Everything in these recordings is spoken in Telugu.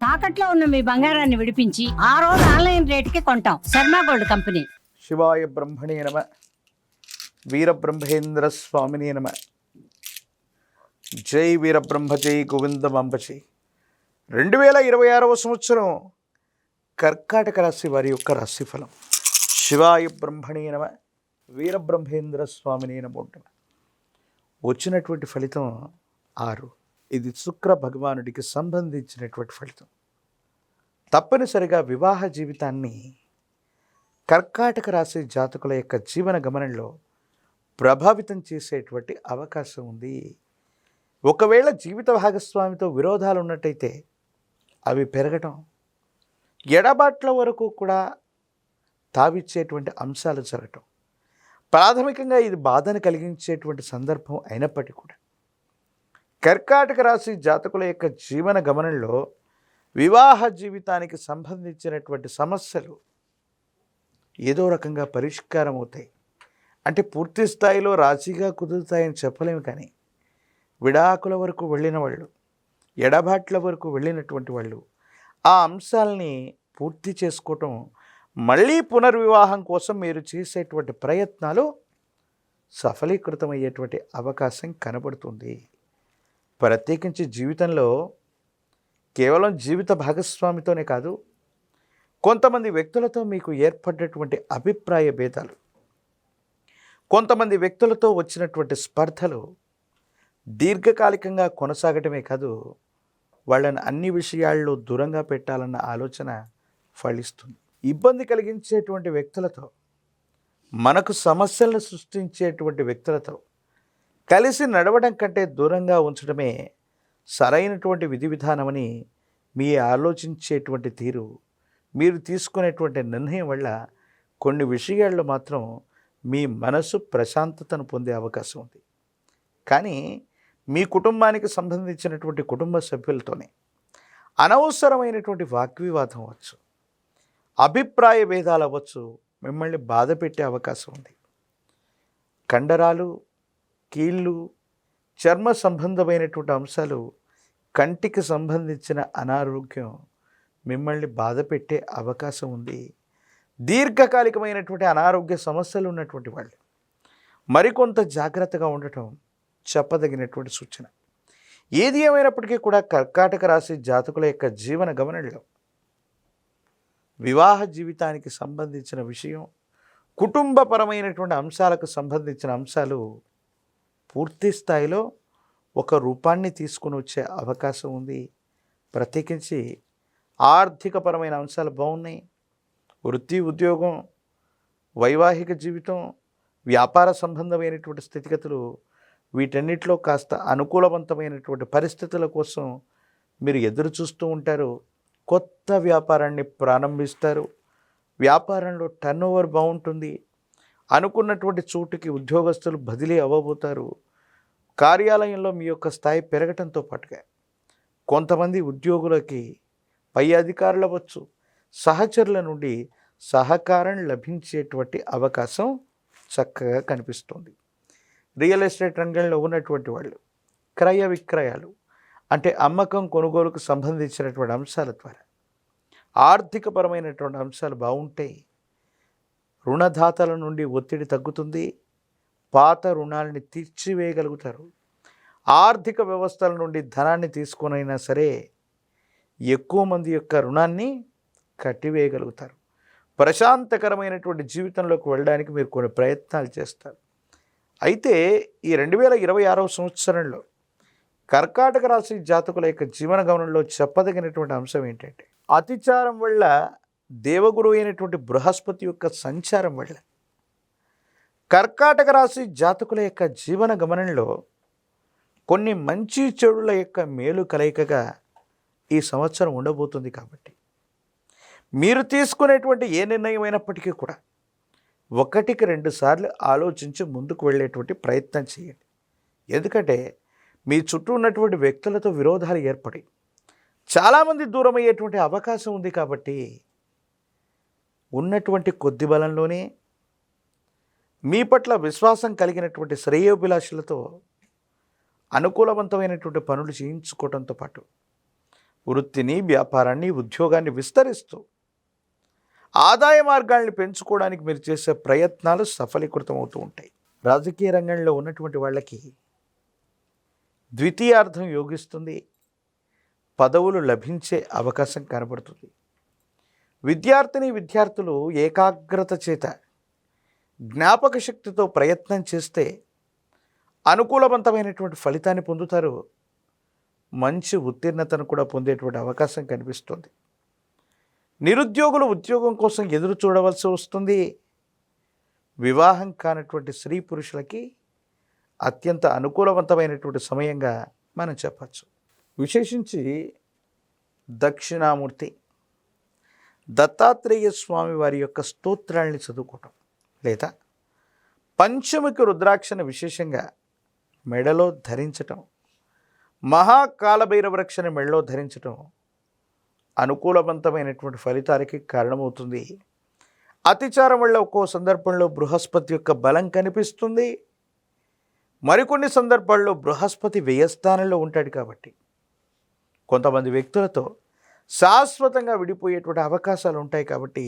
తాకట్లో ఉన్న మీ బంగారాన్ని విడిపించి ఆ రోజు ఆన్లైన్ రేటుకి కొంటాం. Sharma gold company. శివాయ బ్రహ్మణే నమ. వీరబ్రహ్మేంద్ర స్వామినే నమ. జై వీరబ్రహ్మ, జై గోవిందమాంబ జై. 2026వ సంవత్సరం కర్కాటక రాశి వారి యొక్క రాశిఫలం. శివాయ బ్రహ్మణే నమ, వీరబ్రహ్మేంద్ర స్వామినే నమో నమ. వచ్చినటువంటి ఫలితం 6. ఇది శుక్ర భగవానుడికి సంబంధించినటువంటి ఫలితం. తప్పనిసరిగా వివాహ జీవితాన్ని కర్కాటక రాశి జాతకుల యొక్క జీవన గమనంలో ప్రభావితం చేసేటువంటి అవకాశం ఉంది. ఒకవేళ జీవిత భాగస్వామితో విరోధాలు ఉన్నట్టయితే అవి పెరగటం, ఎడబాట్ల వరకు కూడా తావిచ్చేటువంటి అంశాలు జరగటం, ప్రాథమికంగా ఇది బాధను కలిగించేటువంటి సందర్భం అయినప్పటికీ కూడా కర్కాటక రాశి జాతకుల యొక్క జీవన గమనంలో వివాహ జీవితానికి సంబంధించినటువంటి సమస్యలు ఏదో రకంగా పరిష్కారం అవుతాయి. అంటే పూర్తి స్థాయిలో రాజీగా కుదురుతాయని చెప్పలేము, కానీ విడాకుల వరకు వెళ్ళిన వాళ్ళు, ఎడబాట్ల వరకు వెళ్ళినటువంటి వాళ్ళు ఆ అంశాలని పూర్తి చేసుకోవటం, మళ్ళీ పునర్వివాహం కోసం మీరు చేసేటువంటి ప్రయత్నాలు సఫలీకృతమయ్యేటువంటి అవకాశం కనబడుతుంది. ప్రత్యేకించి జీవితంలో కేవలం జీవిత భాగస్వామితోనే కాదు, కొంతమంది వ్యక్తులతో మీకు ఏర్పడినటువంటి అభిప్రాయ భేదాలు, కొంతమంది వ్యక్తులతో వచ్చినటువంటి స్పర్ధలు దీర్ఘకాలికంగా కొనసాగటమే కాదు, వాళ్ళని అన్ని విషయాల్లో దూరంగా పెట్టాలన్న ఆలోచన ఫలిస్తుంది. ఇబ్బంది కలిగించేటువంటి వ్యక్తులతో, మనకు సమస్యలను సృష్టించేటువంటి వ్యక్తులతో కలిసి నడవడం కంటే దూరంగా ఉంచడమే సరైనటువంటి విధి విధానమని మీ ఆలోచించేటువంటి తీరు, మీరు తీసుకునేటువంటి నిర్ణయం వల్ల కొన్ని విషయాల్లో మాత్రం మీ మనసు ప్రశాంతతను పొందే అవకాశం ఉంది. కానీ మీ కుటుంబానికి సంబంధించినటువంటి కుటుంబ సభ్యులతోనే అనవసరమైనటువంటి వాగ్వివాదం అవ్వచ్చు, అభిప్రాయ భేదాలు అవ్వచ్చు, మిమ్మల్ని బాధ పెట్టే అవకాశం ఉంది. కండరాలు, కీళ్ళు, చర్మ సంబంధమైనటువంటి అంశాలు, కంటికి సంబంధించిన అనారోగ్యం మిమ్మల్ని బాధ పెట్టే అవకాశం ఉంది. దీర్ఘకాలికమైనటువంటి అనారోగ్య సమస్యలు ఉన్నటువంటి వాళ్ళు మరికొంత జాగ్రత్తగా ఉండటం చెప్పదగినటువంటి సూచన. ఏది ఏమైనప్పటికీ కూడా కర్కాటక రాశి జాతకుల యొక్క జీవన గమనంలో వివాహ జీవితానికి సంబంధించిన విషయం, కుటుంబపరమైనటువంటి అంశాలకు సంబంధించిన అంశాలు పూర్తి స్థాయిలో ఒక రూపాన్ని తీసుకుని వచ్చే అవకాశం ఉంది. ప్రత్యేకించి ఆర్థికపరమైన అంశాలు బాగున్నాయి. వృత్తి, ఉద్యోగం, వైవాహిక జీవితం, వ్యాపార సంబంధమైనటువంటి స్థితిగతులు, వీటన్నిటిలో కాస్త అనుకూలవంతమైనటువంటి పరిస్థితుల కోసం మీరు ఎదురు చూస్తూ ఉంటారు. కొత్త వ్యాపారాన్ని ప్రారంభిస్తారు. వ్యాపారంలో టర్నోవర్ బాగుంటుంది. అనుకున్నటువంటి చోటుకి ఉద్యోగస్తులు బదిలీ అవ్వబోతారు. కార్యాలయంలో మీ యొక్క స్థాయి పెరగటంతో పాటుగా కొంతమంది ఉద్యోగులకి పై అధికారులు అవ్వచ్చు, సహచరుల నుండి సహకారం లభించేటువంటి అవకాశం చక్కగా కనిపిస్తుంది. రియల్ ఎస్టేట్ రంగంలో ఉన్నటువంటి వాళ్ళు క్రయ విక్రయాలు, అంటే అమ్మకం కొనుగోలుకు సంబంధించినటువంటి అంశాల ద్వారా ఆర్థికపరమైనటువంటి అంశాలు బాగుంటాయి. రుణదాతల నుండి ఒత్తిడి తగ్గుతుంది. పాత రుణాలని తీర్చివేయగలుగుతారు. ఆర్థిక వ్యవస్థల నుండి ధనాన్ని తీసుకొనైనా సరే ఎక్కువ మంది యొక్క రుణాన్ని కట్టివేయగలుగుతారు. ప్రశాంతకరమైనటువంటి జీవితంలోకి వెళ్ళడానికి మీరు కొన్ని ప్రయత్నాలు చేస్తారు. అయితే ఈ 2026వ సంవత్సరంలో కర్కాటక రాశి జాతకుల యొక్క జీవన గమనంలో చెప్పదగినటువంటి అంశం ఏంటంటే, అతిచారం వల్ల, దేవగురు అయినటువంటి బృహస్పతి యొక్క సంచారం వల్ల కర్కాటక రాశి జాతకుల యొక్క జీవన గమనంలో కొన్ని మంచి చెడుల యొక్క మేలు కలయికగా ఈ సంవత్సరం ఉండబోతుంది. కాబట్టి మీరు తీసుకునేటువంటి ఏ నిర్ణయం అయినప్పటికీ కూడా 1-2 సార్లు ఆలోచించి ముందుకు వెళ్ళేటువంటి ప్రయత్నం చేయండి. ఎందుకంటే మీ చుట్టూ ఉన్నటువంటి వ్యక్తులతో విరోధాలు ఏర్పడి చాలామంది దూరం అయ్యేటువంటి అవకాశం ఉంది. కాబట్టి ఉన్నటువంటి కొద్ది బలంలోనే మీ పట్ల విశ్వాసం కలిగినటువంటి శ్రేయోభిలాషులతో అనుకూలవంతమైనటువంటి పనులు చేయించుకోవడంతో పాటు వృత్తిని, వ్యాపారాన్ని, ఉద్యోగాన్ని విస్తరిస్తూ ఆదాయ మార్గాల్ని పెంచుకోవడానికి మీరు చేసే ప్రయత్నాలు సఫలీకృతం అవుతూ ఉంటాయి. రాజకీయ రంగంలో ఉన్నటువంటి వాళ్ళకి ద్వితీయార్థం యోగిస్తుంది, పదవులు లభించే అవకాశం కనబడుతుంది. విద్యార్థులు ఏకాగ్రత చేత జ్ఞాపక శక్తితో ప్రయత్నం చేస్తే అనుకూలవంతమైనటువంటి ఫలితాన్ని పొందుతారు. మంచి ఉత్తీర్ణతను కూడా పొందేటువంటి అవకాశం కనిపిస్తుంది. నిరుద్యోగులు ఉద్యోగం కోసం ఎదురు చూడవలసి వస్తుంది. వివాహం కానటువంటి స్త్రీ పురుషులకి అత్యంత అనుకూలవంతమైనటువంటి సమయంగా మనం చెప్పచ్చు. విశేషించి దక్షిణామూర్తి దత్తాత్రేయ స్వామి వారి యొక్క స్తోత్రాల్ని చదువుకోవటం, లేదా పంచముఖి రుద్రాక్షను విశేషంగా మెడలో ధరించటం, మహాకాలభైరవ రక్షణ మెడలో ధరించటం అనుకూలవంతమైనటువంటి ఫలితాలకి కారణమవుతుంది. అతిచారం వల్ల ఒక్కో సందర్భంలో బృహస్పతి యొక్క బలం కనిపిస్తుంది. మరికొన్ని సందర్భాల్లో బృహస్పతి వ్యయస్థానంలో ఉంటాడు కాబట్టి కొంతమంది వ్యక్తులతో శాశ్వతంగా విడిపోయేటువంటి అవకాశాలు ఉంటాయి. కాబట్టి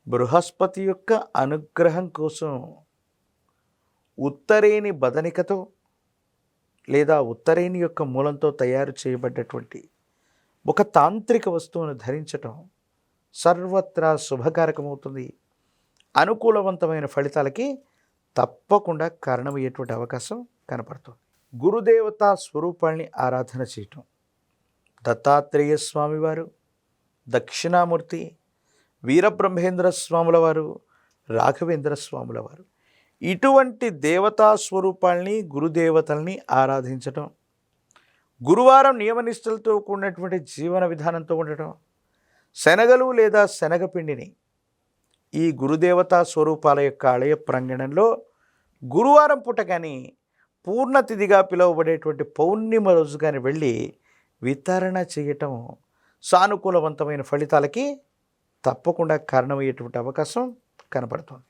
బృహస్పతి యొక్క అనుగ్రహం కోసం ఉత్తరేణి బదనికతో లేదా ఉత్తరేణి యొక్క మూలంతో తయారు చేయబడ్డటువంటి ఒక తాంత్రిక వస్తువును ధరించటం సర్వత్రా శుభకారకమవుతుంది. అనుకూలవంతమైన ఫలితాలకి తప్పకుండా కారణమయ్యేటువంటి అవకాశం కనపడుతుంది. గురుదేవతా స్వరూపాల్ని ఆరాధన చేయటం, దత్తాత్రేయ స్వామివారు, దక్షిణామూర్తి, వీరబ్రహ్మేంద్ర స్వాముల వారు, రాఘవేంద్ర స్వాముల వారు, ఇటువంటి దేవతా స్వరూపాల్ని, గురుదేవతల్ని ఆరాధించటం, గురువారం నియమనిష్టలతో కూడినటువంటి జీవన విధానంతో ఉండటం, శనగలు లేదా శనగపిండిని ఈ గురుదేవతా స్వరూపాల యొక్క ఆలయ ప్రాంగణంలో గురువారం పూట కానీ పూర్ణతిథిగా పిలువబడేటువంటి పౌర్ణిమ రోజు కానీ వెళ్ళి వితరణ చేయటం సానుకూలవంతమైన ఫలితాలకి తప్పకుండా కారణమయ్యేటువంటి అవకాశం కనపడుతుంది.